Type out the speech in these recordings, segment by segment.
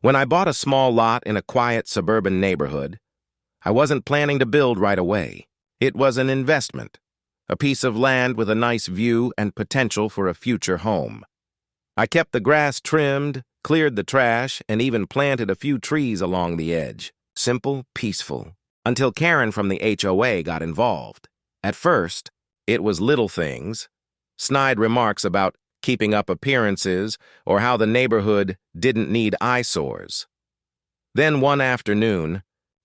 When I bought a small lot in a quiet suburban neighborhood, I wasn't planning to build right away. It was an investment, a piece of land with a nice view and potential for a future home. I kept the grass trimmed, cleared the trash, and even planted a few trees along the edge. Simple, peaceful, until Karen from the HOA got involved. At first, it was little things, snide remarks about keeping up appearances or how the neighborhood didn't need eyesores. Then one afternoon,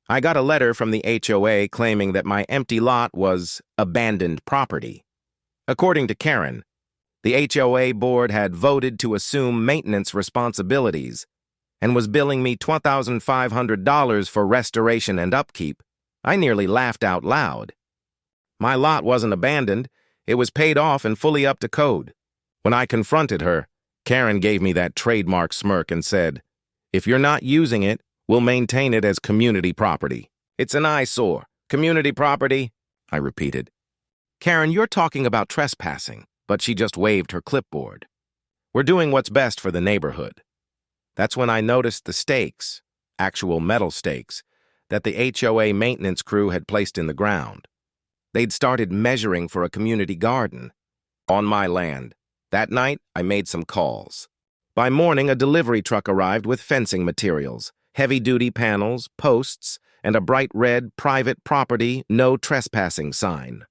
I got a letter from the HOA claiming that my empty lot was abandoned property. According to Karen, the HOA board had voted to assume maintenance responsibilities and was billing me $2,500 for restoration and upkeep. I nearly laughed out loud. My lot wasn't abandoned. It was paid off and fully up to code. When I confronted her, Karen gave me that trademark smirk and said, "If you're not using it, we'll maintain it as community property." "It's an eyesore. Community property," I repeated. "Karen, you're talking about trespassing," but she just waved her clipboard. "We're doing what's best for the neighborhood." That's when I noticed the stakes, actual metal stakes, that the HOA maintenance crew had placed in the ground. They'd started measuring for a community garden on my land. That night, I made some calls. By morning, a delivery truck arrived with fencing materials, heavy-duty panels, posts, and a bright red private property, no trespassing sign.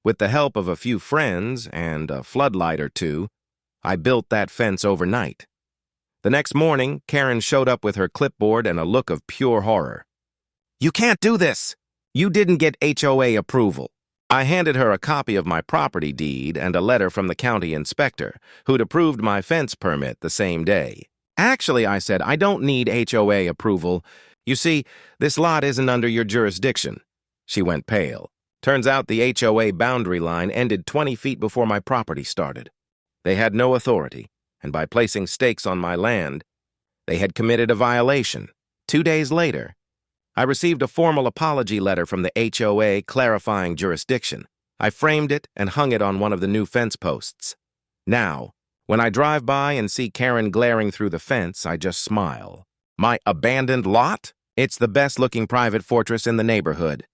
With the help of a few friends and a floodlight or two, I built that fence overnight. The next morning, Karen showed up with her clipboard and a look of pure horror. "You can't do this! You didn't get HOA approval." I handed her a copy of my property deed and a letter from the county inspector, who'd approved my fence permit the same day. "Actually," I said, "I don't need HOA approval. You see, this lot isn't under your jurisdiction." She went pale. Turns out the HOA boundary line ended 20 feet before my property started. They had no authority, and by placing stakes on my land, they had committed a violation. 2 days later, I received a formal apology letter from the HOA clarifying jurisdiction. I framed it and hung it on one of the new fence posts. Now, when I drive by and see Karen glaring through the fence, I just smile. My abandoned lot? It's the best-looking private fortress in the neighborhood.